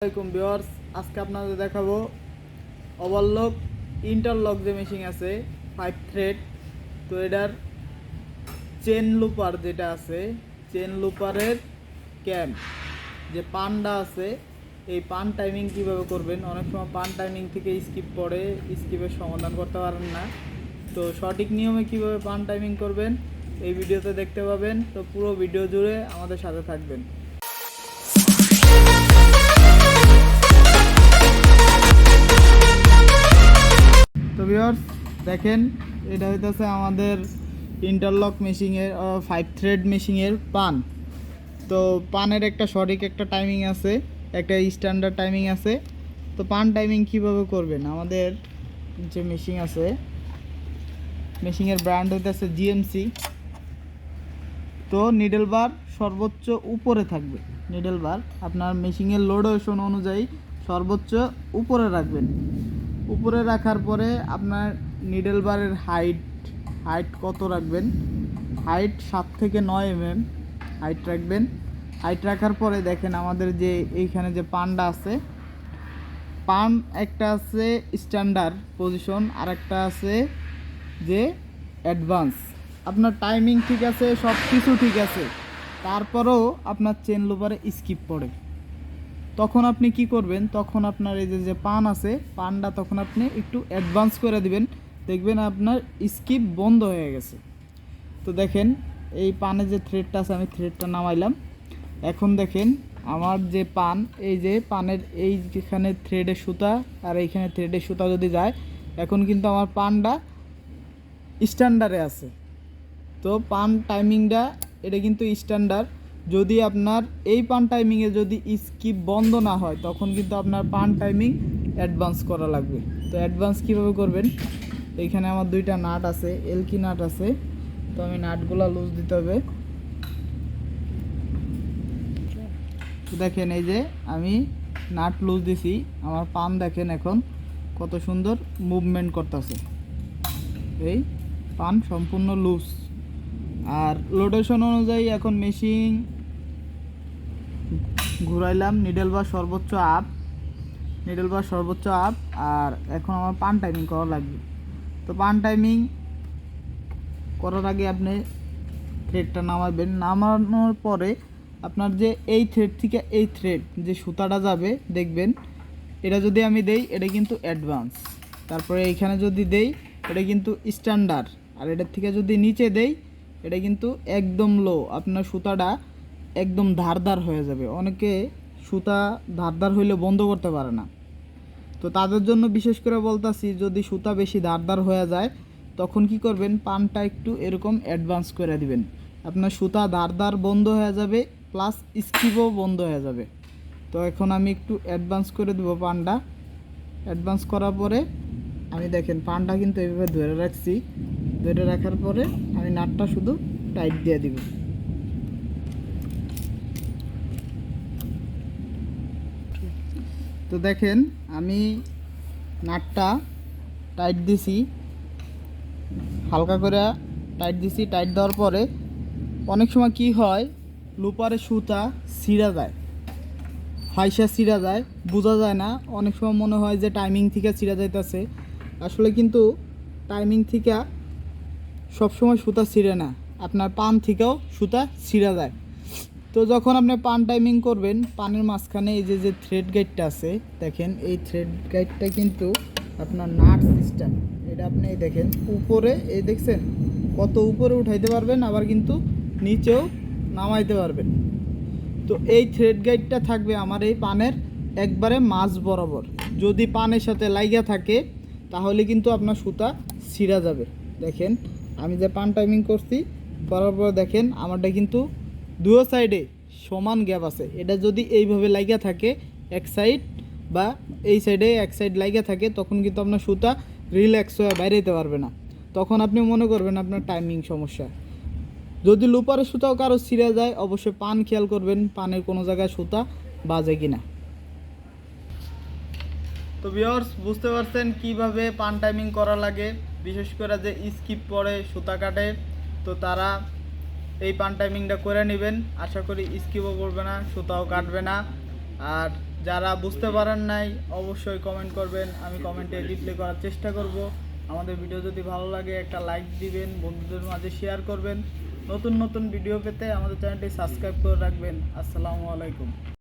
আসসালামাইকুম ভিউয়ার্স, আজকে আপনাদের দেখাবো ওভারলক ইন্টারলক যে মেশিন আছে 5 থ্রেড। তো এটার চেন লুপার যেটা আছে, চেন লুপারের ক্যাম যে পানটা আছে, এই পান টাইমিং কিভাবে করবেন। অনেক সময় পান টাইমিং থেকে স্কিপ পড়ে, স্কিপের সমাধান করতে পারেন না। তো সঠিক নিয়মে কিভাবে পান টাইমিং করবেন এই ভিডিওতে দেখতে পাবেন। তো পুরো ভিডিও জুড়ে আমাদের সাথে থাকবেন। তো ভিউয়ার্স দেখেন, এটা হইতেছে আমাদের ইন্টারলক মেশিনের 5 থ্রেড মেশিনের পান। তো পানের একটা সঠিক একটা টাইমিং আছে, একটা স্ট্যান্ডার্ড টাইমিং আছে। তো পান টাইমিং কিভাবে করবেন, আমাদের যে মেশিন আছে, মেশিনের ব্র্যান্ড হইতেছে জিএমসি। তো নিডল বার সর্বোচ্চ উপরে থাকবে। নিডল বার আপনার মেশিনের লোডেশন অনুযায়ী সর্বোচ্চ উপরে রাখবেন। উপরে রাখার পরে আপনার নিডল বারের হাইট কত রাখবেন, হাইট 7 থেকে 9 mm হাইট রাখবেন। হাইট রাখার পরে দেখেন আমাদের যে এইখানে যে পানটা আছে, পান একটা আছে স্ট্যান্ডার্ড পজিশন, আর একটা আছে যে অ্যাডভান্স। আপনার টাইমিং ঠিক আছে, সব কিছু ঠিক আছে, তারপরেও আপনার চেন লুপারে স্কিপ পড়ে। তখন আপনি কি করবেন, তখন আপনার এই যে পান আছে, পানটা তখন আপনি একটু অ্যাডভান্স করে দিবেন, দেখবেন আপনার স্কিপ বন্ধ হয়ে গেছে। তো দেখেন এই পানে যে থ্রেডটা আছে, আমি থ্রেডটা নামাইলাম। এখন দেখেন আমার যে পান, এই যে পানের এইখানে থ্রেডের সুতা আর এইখানে থ্রেডের সুতা যদি যায়, এখন কিন্তু আমার পানটা স্ট্যান্ডার্ডে আছে। তো পান টাইমিংটা এটা কিন্তু স্ট্যান্ডার্ড। যদি আপনার এই পান টাইমিংয়ে যদি স্কিপ বন্ধ না হয়, তখন কিন্তু আপনার পান টাইমিং অ্যাডভান্স করা লাগবে। তো অ্যাডভান্স কীভাবে করবেন, এইখানে আমার 2টা নাট আছে, এলকি নাট আছে। তো আমি নাটগুলো লুজ দিতে হবে। তো দেখেন এই যে আমি নাট লুজ দিছি, আমার পান দেখেন এখন কত সুন্দর মুভমেন্ট করতেছে। এই পান সম্পূর্ণ লুজ। আর লোডেশন অনুযায়ী এখন মেশিন ঘুরাইলাম, নিডল বার সর্বোচ্চ আপ, নিডল বার সর্বোচ্চ আপ। আর এখন আমার পান টাইমিং করা লাগবে। তো পান টাইমিং করার আগে আপনি থ্রেডটা নামাবেন। নামানোর পরে আপনার যে এই থ্রেড থেকে এই থ্রেড যে সুতাটা যাবে, দেখবেন এটা যদি আমি দেই এটা কিন্তু অ্যাডভান্স, তারপরে এইখানে যদি দেই এটা কিন্তু স্ট্যান্ডার্ড, আর এটার থেকে যদি নিচে দেই এটা কিন্তু একদম লো। আপনার সুতাটা একদম ধারদার হয়ে যাবে। অনেকে সুতা ধারদার হইলে বন্ধ করতে পারে না। তো তাদের জন্য বিশেষ করে বলতাছি, যদি সুতা বেশি ধারদার হয়ে যায় তখন কি করবেন, পানটা একটু এরকম অ্যাডভান্স করে দিবেন। আপনার সুতা ধারদার বন্ধ হয়ে যাবে, প্লাস স্কিপও বন্ধ হয়ে যাবে। তো এখন আমি একটু অ্যাডভান্স করে দেবো পানটা। অ্যাডভান্স করার পরে আমি দেখেন পানটা কিন্তু এইভাবে ধরে রাখছি। ধরে রাখার পরে আমি নাটটা শুধু টাইট দিয়ে দিব। তো দেখেন আমি নাটটা টাইট দিছি, হালকা করে টাইট দিছি। টাইট দেওয়ার পরে অনেক সময় কি হয়, লুপারে সুতা ছিঁড়া যায়, ফাইসা ছিঁড়া যায়, বোঝা যায় না। অনেক সময় মনে হয় যে টাইমিং থেকে ছিঁড়া যাইতেছে, আসলে কিন্তু টাইমিং থেকে সবসময় সুতা ছিঁড়ে না, আপনার পান থেকেও সুতা ছিঁড়া যায়। তো যখন আপনি পান টাইমিং করবেন, পানের মাঝখানে এই যে থ্রেড গাইডটা আছে, দেখেন এই থ্রেড গাইডটা কিন্তু আপনার নাট সিস্টেম। এটা আপনি দেখেন উপরে, এই দেখছেন কত উপরে উঠাইতে পারবেন, আবার কিন্তু নিচেও নামাইতে পারবেন। তো এই থ্রেড গাইডটা থাকবে আমার এই পানের একবারে মাঝ বরাবর। যদি পানের সাথে লাইগা থাকে তাহলে কিন্তু আপনার সুতা ছিঁড়া যাবে। দেখেন আমি যে পান টাইমিং করছি, করার পর দেখেন আমারটা কিন্তু দুই সাইডে সমান গ্যাপ আছে। এটা যদি এইভাবে লাইগা থাকে এক সাইড, বা এই সাইডে এক সাইড লাইগা থাকে, তখন কিন্তু আপনার সুতা রিল্যাক্স হয়ে বাইরে যেতে পারবে না। তখন আপনি মনে করবেন আপনার টাইমিং সমস্যা। যদি লুপারের সুতাও কারো ছিঁড়ে যায়, অবশ্যই পান খেয়াল করবেন, পানের কোনো জায়গায় সুতা বাজে কিনা। তো ভিউয়ার্স বুঝতে পারছেন কিভাবে পান টাইমিং করা লাগে। বিশেষ করে যে স্কিপ পড়ে, সুতা কাটে, তো তারা এই পান টাইমিংটা করে নেবেন। আশা করি স্কিপও পড়বে না, সুতাও কাটবে না। আর যারা বুঝতে পারেন নাই অবশ্যই কমেন্ট করবেন, আমি কমেন্টে রিপ্লাই করার চেষ্টা করব। আমাদের ভিডিও যদি ভালো লাগে একটা লাইক দিবেন, বন্ধুদের মাঝে শেয়ার করবেন। নতুন নতুন ভিডিও পেতে আমাদের চ্যানেলটি সাবস্ক্রাইব করে রাখবেন। আসসালামু আলাইকুম।